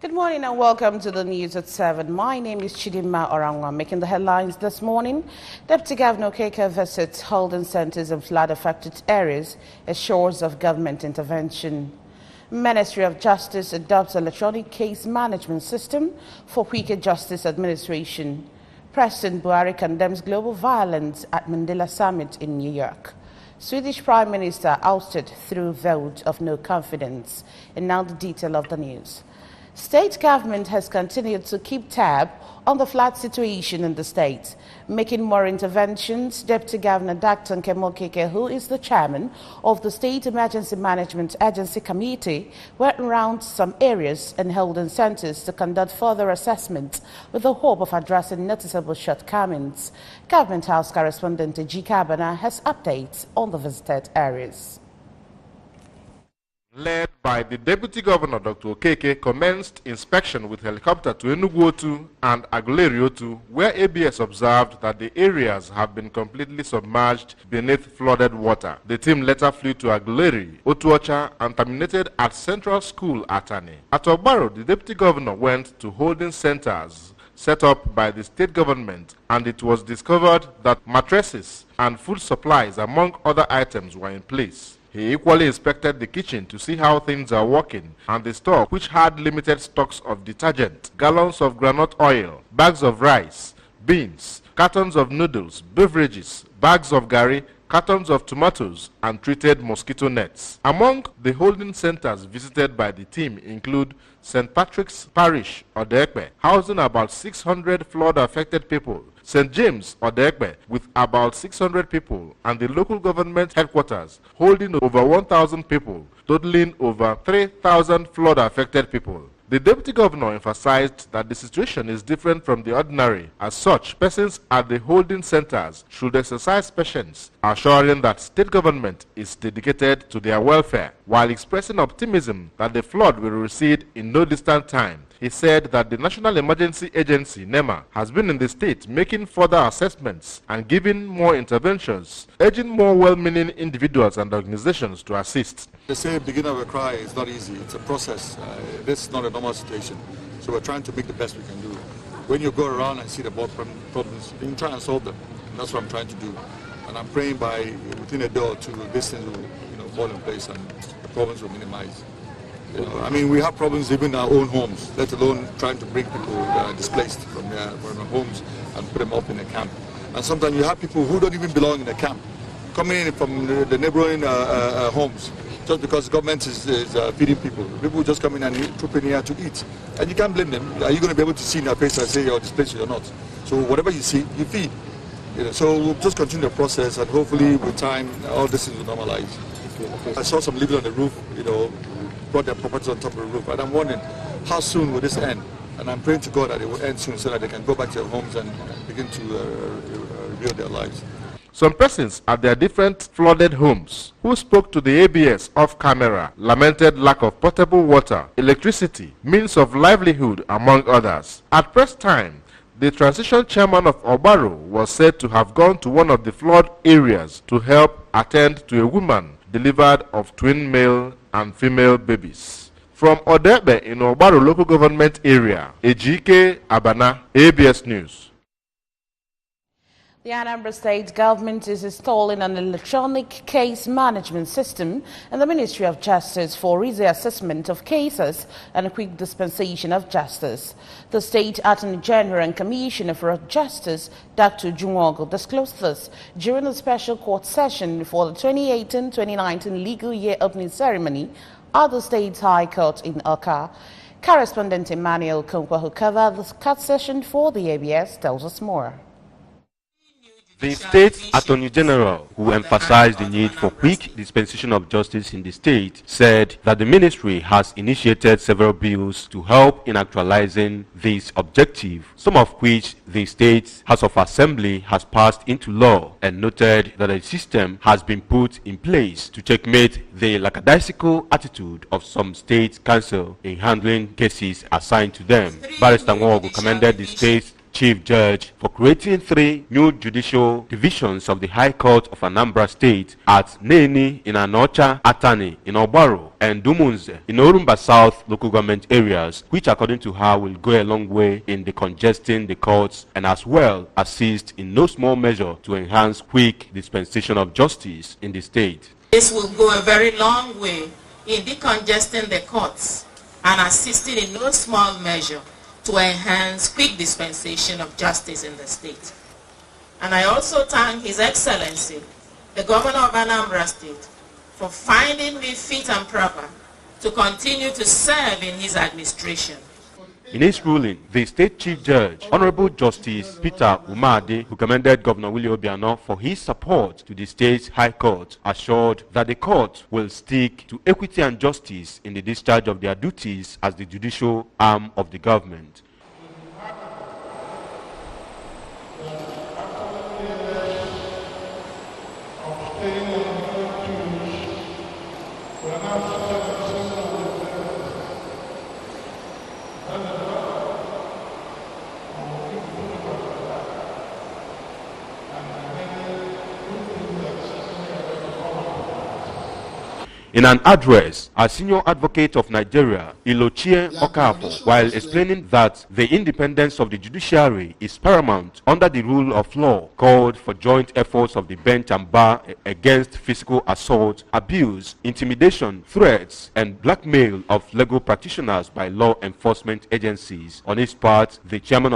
Good morning and welcome to the news at 7. My name is Chidinma Orangwa. Making the headlines this morning, Deputy Governor Keke visits holding centers in flood-affected areas assures of government intervention. Ministry of Justice adopts electronic case management system for quicker justice administration. President Buhari condemns global violence at Mandela Summit in New York. Swedish Prime Minister ousted through vote of no confidence. And now the detail of the news. State government has continued to keep tab on the flood situation in the state, making more interventions. Deputy Governor Dr. Nkemo Keke, who is the chairman of the State Emergency Management Agency Committee, went around some areas and holding centers to conduct further assessments with the hope of addressing noticeable shortcomings. Government House correspondent G. Kabana has updates on the visited areas. Led by the Deputy Governor Dr. Okeke, commenced inspection with helicopter to Enugu and Aguleri, where ABS observed that the areas have been completely submerged beneath flooded water. The team later flew to Aguleri, Otuocha, and terminated at Central School, Atani. At Obaro, the Deputy Governor went to holding centers set up by the state government, and it was discovered that mattresses and food supplies, among other items, were in place. He equally inspected the kitchen to see how things are working, and the store, which had limited stocks of detergent, gallons of groundnut oil, bags of rice, beans, cartons of noodles, beverages, bags of garri, cartons of tomatoes, and treated mosquito nets. Among the holding centers visited by the team include St. Patrick's Parish, Odekpe, housing about 600 flood-affected people, St. James, Odekpe, with about 600 people, and the local government headquarters, holding over 1,000 people, totaling over 3,000 flood-affected people. The Deputy Governor emphasized that the situation is different from the ordinary. As such, persons at the holding centers should exercise patience, assuring that state government is dedicated to their welfare, while expressing optimism that the flood will recede in no distant time. He said that the National Emergency Agency, NEMA, has been in the state making further assessments and giving more interventions, urging more well-meaning individuals and organizations to assist. They say beginning of a cry is not easy. It's a process. This is not a normal situation. So we're trying to make the best we can do. When you go around and see the problems, you can try and solve them. And that's what I'm trying to do. And I'm praying by within a day or two, this thing will fall in place and the problems will minimize. I mean, we have problems even in our own homes, let alone trying to bring people displaced from their homes and put them up in a camp. And sometimes you have people who don't even belong in a camp, coming in from the neighboring homes, just because the government is feeding people. People just come in and troop in here to eat. And you can't blame them. Are you going to be able to see in their face and say you're displaced or not? So whatever you see, you feed. So we'll just continue the process, and hopefully with time, all this will normalize. I saw some living on the roof, brought their properties on top of the roof, and I'm wondering how soon will this end? And I'm praying to God that it will end soon so that they can go back to their homes and begin to rebuild their lives. Some persons at their different flooded homes who spoke to the ABS off camera lamented lack of potable water, electricity, means of livelihood, among others. At press time, the transition chairman of Obaro was said to have gone to one of the flood areas to help attend to a woman delivered of twin male and female babies. From Odebe in Obaro local government area, Ejike Abana, ABS News. The Anambra State government is installing an electronic case management system in the Ministry of Justice for easy assessment of cases and quick dispensation of justice. The State Attorney General and Commissioner for Justice, Dr. Junwogo, disclosed this during a special court session for the 2018-2019 legal year opening ceremony at the State High Court in Oka. Correspondent Emmanuel Kunkwa, who covered the court session for the ABS, tells us more. The State Attorney General, who emphasized the need for quick dispensation of justice in the state, said that the ministry has initiated several bills to help in actualizing this objective, some of which the State House of Assembly has passed into law, and noted that a system has been put in place to checkmate the lackadaisical attitude of some state council in handling cases assigned to them. Barrister Nwogu commended the State Chief Judge for creating 3 new judicial divisions of the High Court of Anambra State at Neni in Anocha, Atani in Obaro, and Dumunze in Orumba South local government areas, which according to her will go a long way in decongesting the courts and as well assist in no small measure to enhance quick dispensation of justice in the state. This will go a very long way in decongesting the courts and assisting in no small measure to enhance quick dispensation of justice in the state. And I also thank His Excellency, the Governor of Anambra State, for finding me fit and proper to continue to serve in his administration. In his ruling, the State Chief Judge, Honorable Justice Peter Umade, who commended Governor Willie Obiano for his support to the State's High Court, assured that the court will stick to equity and justice in the discharge of their duties as the judicial arm of the government. In an address, a senior advocate of Nigeria, Ilochie Okafor, while explaining that the independence of the judiciary is paramount under the rule of law, called for joint efforts of the bench and bar against physical assault, abuse, intimidation, threats, and blackmail of legal practitioners by law enforcement agencies. On his part, the chairman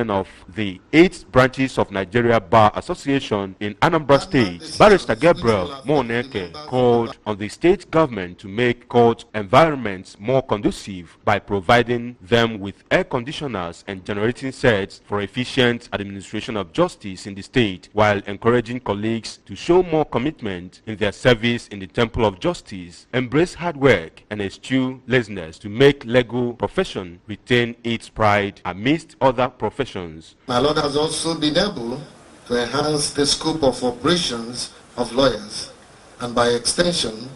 of the 8 branches of Nigeria Bar Association in Anambra State, Barrister Gabriel Moneke, called on the state government to make court environments more conducive by providing them with air conditioners and generating sets for efficient administration of justice in the state, while encouraging colleagues to show more commitment in their service in the temple of justice, embrace hard work, and eschew laziness to make legal profession retain its pride amidst other professions. My Lord has also been able to enhance the scope of operations of lawyers and by extension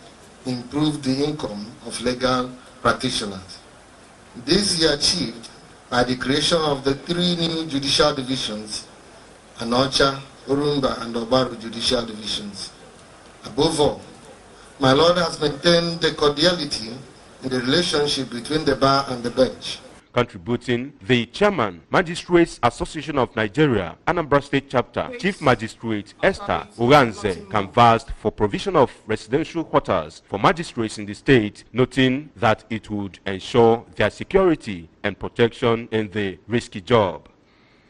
improve the income of legal practitioners. This he achieved by the creation of the 3 new judicial divisions, Anocha, Orumba, and Obaru judicial divisions. Above all, my Lord has maintained the cordiality in the relationship between the bar and the bench. Contributing, the chairman, Magistrates Association of Nigeria, Anambra State Chapter, Chief Magistrate Esther Uganze, canvassed for provision of residential quarters for magistrates in the state, noting that it would ensure their security and protection in the risky job.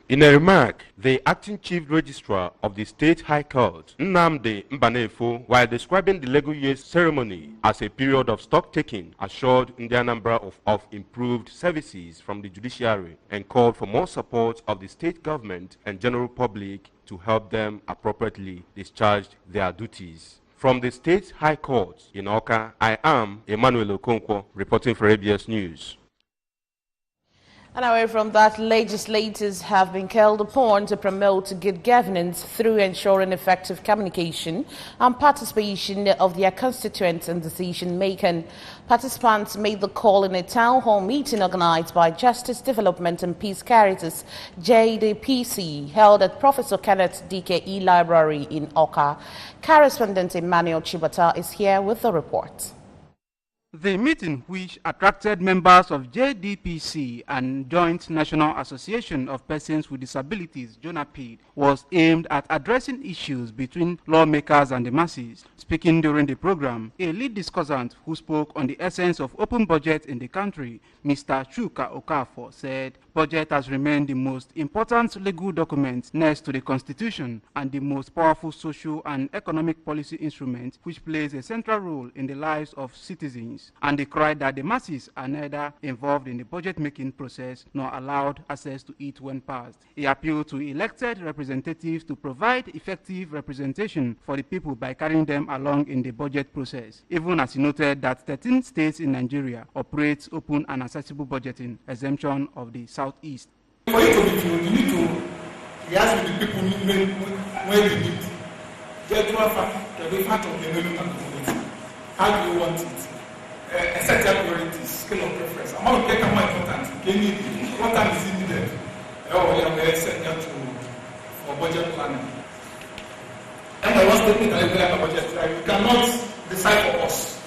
In a remark, the acting chief registrar of the State High Court, Nnamdi Mbanefo, while describing the legal year ceremony as a period of stock-taking, assured Indian Anambra of improved services from the judiciary and called for more support of the state government and general public to help them appropriately discharge their duties. From the State High Court in Awka, I am Emmanuel Okonkwo, reporting for ABS News. And away from that, legislators have been called upon to promote good governance through ensuring effective communication and participation of their constituents in decision-making. Participants made the call in a town hall meeting organized by Justice Development and Peace Caritas, JDPC, held at Professor Kenneth DKE Library in Awka. Correspondent Emmanuel Chibata is here with the report. The meeting, which attracted members of JDPC and Joint National Association of Persons with Disabilities, JONAPID, was aimed at addressing issues between lawmakers and the masses. Speaking during the program, a lead discussant who spoke on the essence of open budget in the country, Mr. Chuka Okafor, said budget has remained the most important legal document next to the Constitution and the most powerful social and economic policy instrument which plays a central role in the lives of citizens. And they cried that the masses are neither involved in the budget-making process nor allowed access to it when passed. He appealed to elected representatives to provide effective representation for the people by carrying them along in the budget process, even as he noted that 13 states in Nigeria operate open and accessible budgeting, exemption of the Southeast. For you to be true, you need to liaise with the people where you need. Get to a part of the menu and community. How do you want it? Set your priorities, scale of preference. Amount of data more important. What time is it needed? for budget planning. And I was thinking about budget, you cannot decide for us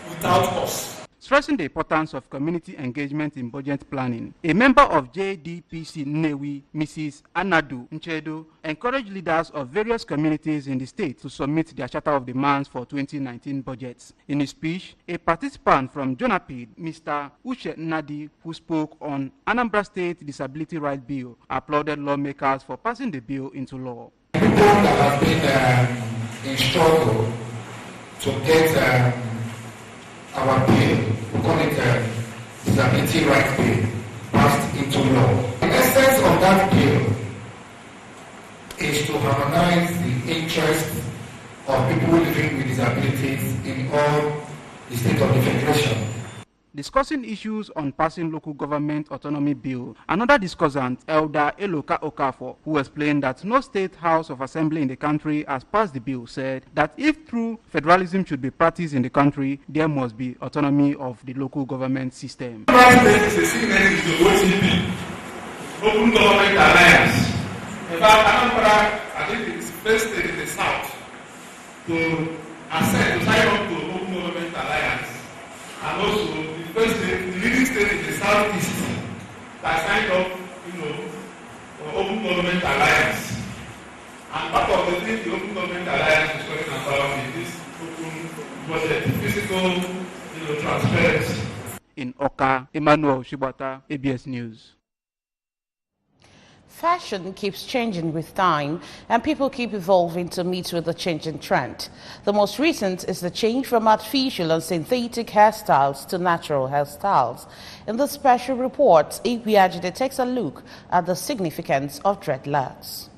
without us. Stressing the importance of community engagement in budget planning, a member of JDPC Nnewi, Mrs. Anadu Nchedo, encouraged leaders of various communities in the state to submit their charter of demands for 2019 budgets. In his speech, a participant from Jonapid, Mr. Uche Nadi, who spoke on Anambra State Disability Rights Bill, applauded lawmakers for passing the bill into law. People that have been in struggle to get our bill, we call it Disability Rights Bill, passed into law. The essence of that bill is to harmonize the interests of people living with disabilities in all the states of the Federation. Discussing issues on passing local government autonomy bill, another discussant, Elder Eloka Okafor, who explained that no state house of assembly in the country has passed the bill, said that if true federalism should be practiced in the country, there must be autonomy of the local government system. State is a signature to OCP, Open Government Alliance. In fact, Anambra, I think it's the first state in the south to sign up to Open Government Alliance, and also the leading state in the southeast that signed up, for Open Government Alliance. And part of the thing the Open Government Alliance is talking about is this open budget, physical, transparency. In Oka, Emmanuel Shibata, ABS News. Fashion keeps changing with time, and people keep evolving to meet with the changing trend. The most recent is the change from artificial and synthetic hairstyles to natural hairstyles. In this special report, Ikwiajide takes a look at the significance of dreadlocks.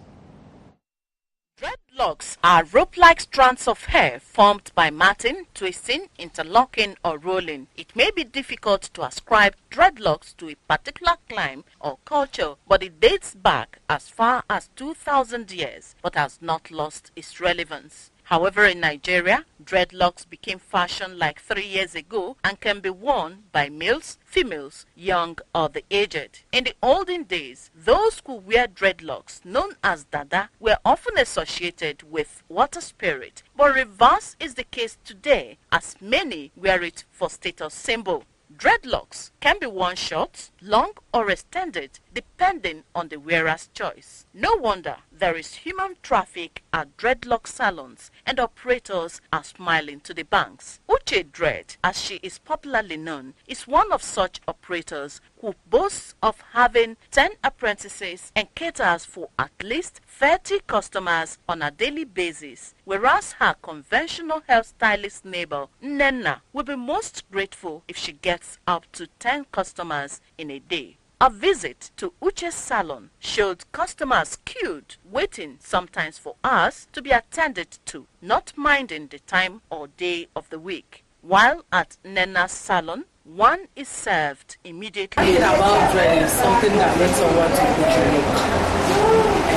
Dreadlocks are rope-like strands of hair formed by matting, twisting, interlocking, or rolling. It may be difficult to ascribe dreadlocks to a particular clime or culture, but it dates back as far as 2,000 years, but has not lost its relevance. However, in Nigeria, dreadlocks became fashion like 3 years ago and can be worn by males, females, young or the aged. In the olden days, those who wear dreadlocks, known as dada, were often associated with water spirit, but reverse is the case today, as many wear it for status symbol. Dreadlocks can be worn short, long or extended depending on the wearer's choice. No wonder there is human traffic at dreadlock salons and operators are smiling to the banks. Uche Dread, as she is popularly known, is one of such operators who boasts of having 10 apprentices and caters for at least 30 customers on a daily basis, whereas her conventional hairstylist neighbor, Nenna, will be most grateful if she gets up to 10 customers in a day. A visit to Uche's salon showed customers queued, waiting sometimes for hours to be attended to, not minding the time or day of the week. While at Nenna's salon, one is served immediately. Something about dread is something that makes someone to look unique.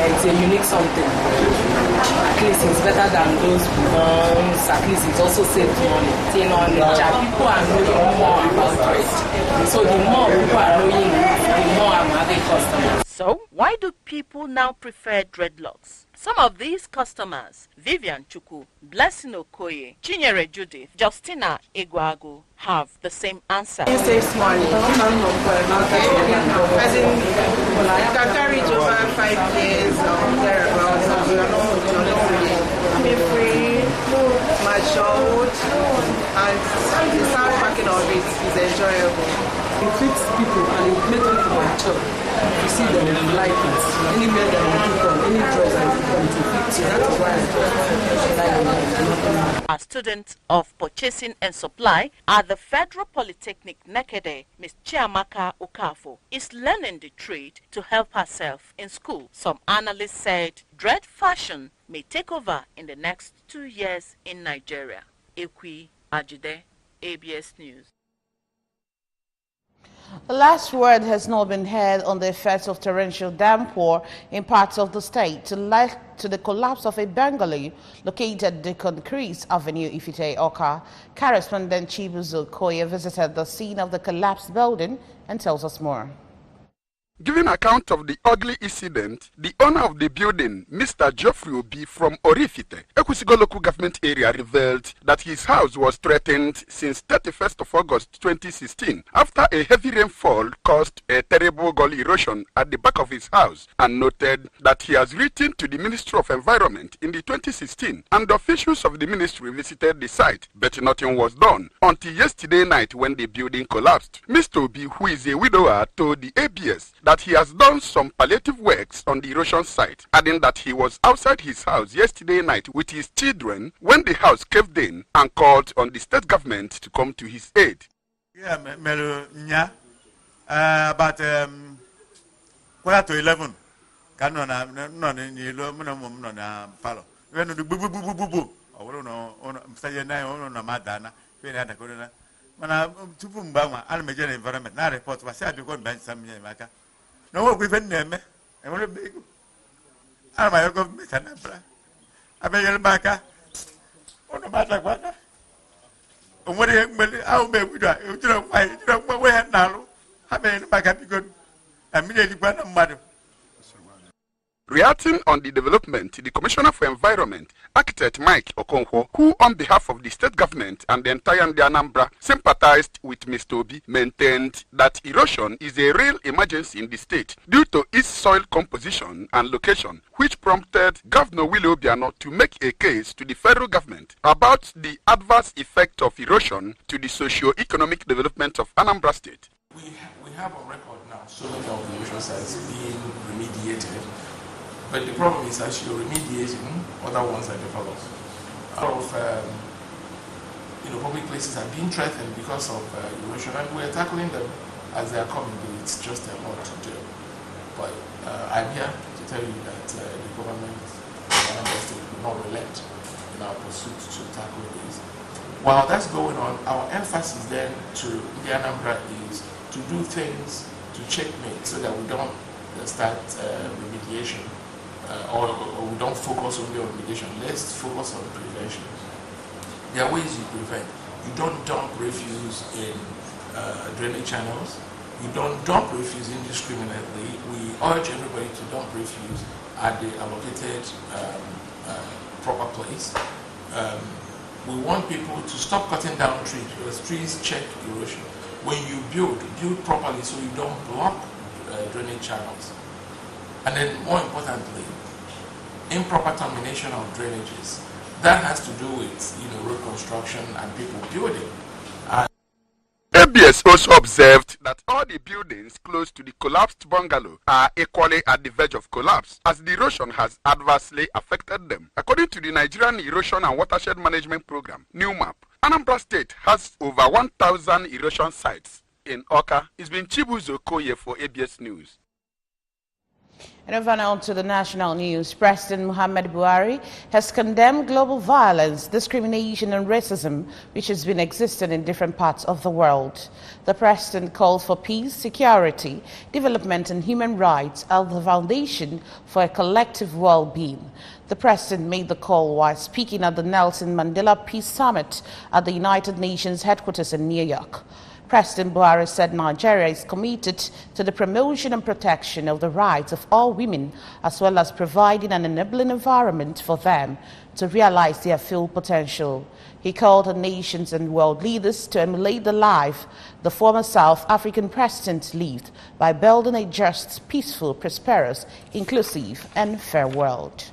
It's a unique something. At least it's better than those ones. At least it also saves money. People are knowing more about dread. So the more people are knowing, the more I'm having customers. So why do people now prefer dreadlocks? Some of these customers, Vivian Chuku, Blessing Okoye, Chinyere Judith, Justina Egwagu, have the same answer. It saves money. As in, you can carry it over 5 years or thereabouts. I'm free, matured, and the sound packing of it is enjoyable. It fits people and it makes people mature. You see them, you like it. Any men that you put on, any dress that you put on, to fit you. That's why I A student of purchasing and supply at the Federal Polytechnic Nekede, Ms. Chiamaka Okafo, is learning the trade to help herself in school. Some analysts said dread fashion may take over in the next 2 years in Nigeria. Ikwiajide, ABS News. The last word has not been heard on the effects of torrential downpour in parts of the state to the collapse of a bungalow located at Concrete Avenue, Ifite, Oka. Correspondent Chibuzo Koye visited the scene of the collapsed building and tells us more. Giving account of the ugly incident, the owner of the building, Mr. Geoffrey Obi from Orifite, Ekusigo local government area, revealed that his house was threatened since 31st of August 2016 after a heavy rainfall caused a terrible gully erosion at the back of his house, and noted that he has written to the Ministry of Environment in the 2016 and officials of the ministry visited the site, but nothing was done until yesterday night when the building collapsed. Mr. Obi, who is a widower, told the ABS that he has done some palliative works on the erosion site, adding that he was outside his house yesterday night with his children when the house caved in and called on the state government to come to his aid. Yeah, about quarter to 11. Environment, na report was said because ben some year. No, we went there, I want to be. I'm a government, Anambra. I may yell back. Oh, no matter what. What do you how may we do? You don't why you don't know where now. I may back up good. Immediately, one of mother. Reacting on the development, the Commissioner for Environment, Architect Mike Okonkwo, who on behalf of the state government and the entire Anambra sympathized with Mr. Obi, maintained that erosion is a real emergency in the state due to its soil composition and location, which prompted Governor Willie Obiano to make a case to the federal government about the adverse effect of erosion to the socio-economic development of Anambra State. We have on record now so many of the erosion sites being remediated. But the problem is as you're remediating, other ones are developed. A lot of public places are being threatened because of erosion, and we're tackling them as they are coming. It's just a lot to do. But I'm here to tell you that the government will not relent in our pursuit to tackle this. While that's going on, our emphasis then to the Anambra is to do things to checkmate so that we don't start remediation. Or we don't focus only on mitigation. Let's focus on prevention. There are ways you prevent. You don't dump refuse in drainage channels. You don't dump refuse indiscriminately. We urge everybody to dump refuse at the allocated proper place. We want people to stop cutting down trees because trees check erosion. When you build properly so you don't block drainage channels. And then more importantly, improper termination of drainages. That has to do with road construction and people building. ABS also observed that all the buildings close to the collapsed bungalow are equally at the verge of collapse, as the erosion has adversely affected them. According to the Nigerian Erosion and Watershed Management Program, NEWMAP, Anambra State has over 1,000 erosion sites. In Oka, it's been Chibuzo Koye for ABS News. And over now to the national news. President Muhammad Buhari has condemned global violence, discrimination and racism which has been existing in different parts of the world. The president called for peace, security, development and human rights as the foundation for a collective well-being. The president made the call while speaking at the Nelson Mandela Peace Summit at the United Nations headquarters in New York. President Buhari said Nigeria is committed to the promotion and protection of the rights of all women, as well as providing an enabling environment for them to realize their full potential. He called on nations and world leaders to emulate the life the former South African president lived by building a just, peaceful, prosperous, inclusive, and fair world.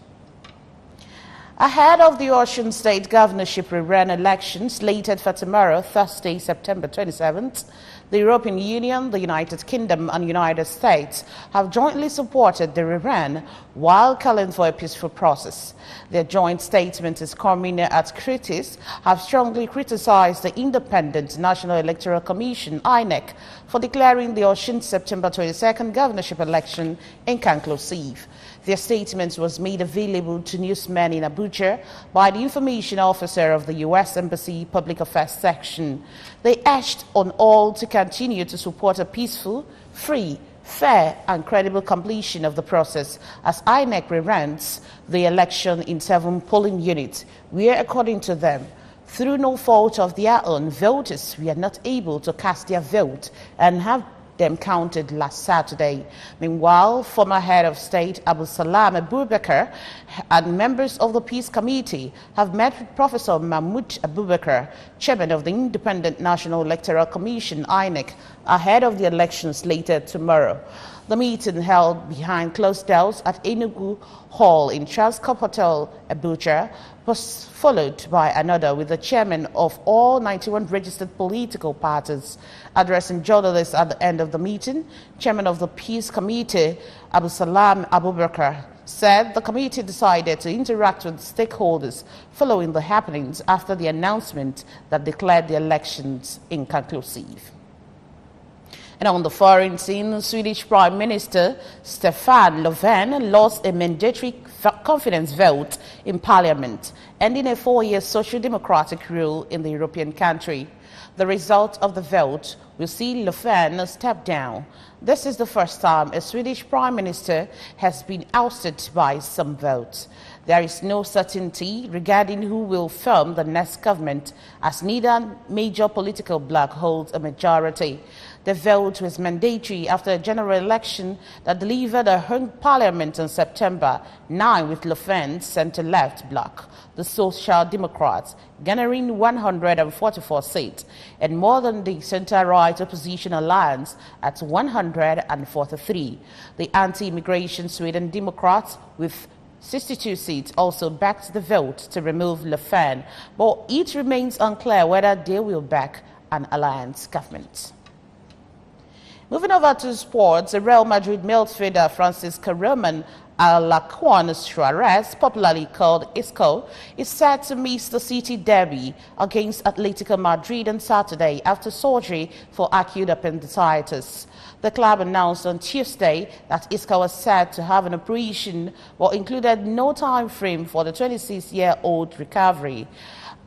Ahead of the Osun State governorship rerun elections slated for tomorrow, Thursday, September 27th, the European Union, the United Kingdom and United States have jointly supported the rerun while calling for a peaceful process. Their joint statement is coming as critics have strongly criticized the Independent National Electoral Commission, INEC, for declaring the Osun September 22nd governorship election inconclusive. Their statement was made available to newsmen in Abuja by the information officer of the U.S. Embassy Public Affairs Section. They urged on all to continue to support a peaceful, free, fair and credible completion of the process as INEC reruns the election in 7 polling units where, according to them, through no fault of their own, voters were not able to cast their vote and have them counted last Saturday. Meanwhile, former head of state Abu Salam Abubakar and members of the Peace Committee have met with Professor Mahmoud Abubakar, chairman of the Independent National Electoral Commission (INEC), ahead of the elections slated tomorrow. The meeting, held behind closed doors at Enugu Hall in Transcorp Hotel, Abuja, was followed by another with the chairman of all 91 registered political parties. Addressing journalists at the end of the meeting, chairman of the Peace Committee, Abu Salam Abubakar, said the committee decided to interact with stakeholders following the happenings after the announcement that declared the elections inconclusive. And on the foreign scene, Swedish Prime Minister Stefan Löfven lost a mandatory confidence vote in Parliament, ending a 4-year social democratic rule in the European country. The result of the vote will see Löfven step down. This is the first time a Swedish Prime Minister has been ousted by some votes. There is no certainty regarding who will form the next government, as neither major political bloc holds a majority. The vote was mandatory after a general election that delivered a hung parliament in September 9 with Löfven's centre-left bloc, the Social Democrats, garnering 144 seats, and more than the centre-right opposition alliance at 143. The anti-immigration Sweden Democrats, with 62 seats, also backed the vote to remove Löfven, but it remains unclear whether they will back an alliance government. Moving over to sports, Real Madrid midfielder Francisco Roman Alacuan Suarez, popularly called Isco, is set to miss the City derby against Atletico Madrid on Saturday after surgery for acute appendicitis. The club announced on Tuesday that Isco was set to have an operation, but included no time frame for the 26-year-old recovery.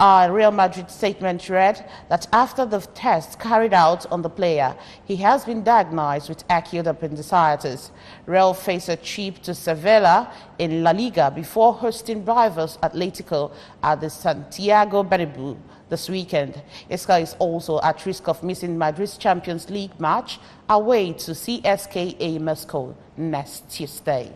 A Real Madrid statement read that after the test carried out on the player, he has been diagnosed with acute appendicitis. Real face a trip to Sevilla in La Liga before hosting rivals Atletico at the Santiago Bernabeu this weekend. Isco is also at risk of missing Madrid's Champions League match away to CSKA Moscow next Tuesday.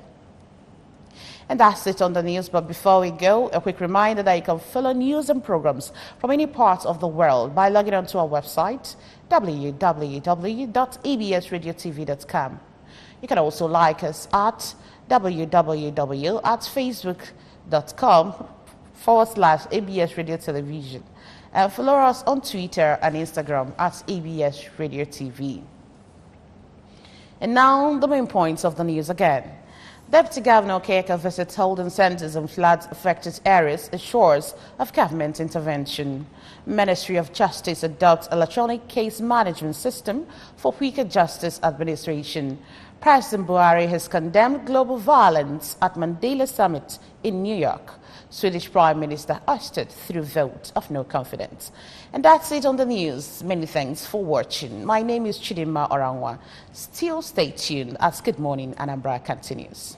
And that's it on the news. But before we go, a quick reminder that you can follow news and programs from any part of the world by logging onto our website, www.absradiotv.com. You can also like us at www.facebook.com/ABS Radio Television. And follow us on Twitter and Instagram at ABS Radio TV. And now the main points of the news again. Deputy Governor Okeke visits holding centers in flood-affected areas, assures of government intervention. Ministry of Justice adopts electronic case management system for quicker justice administration. President Buhari has condemned global violence at Mandela Summit in New York. Swedish Prime Minister ousted through vote of no confidence. And that's it on the news. Many thanks for watching. My name is Chidinma Orangwa. Still stay tuned as Good Morning Anambra continues.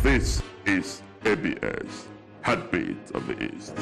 This is ABS, Heartbeat of the East.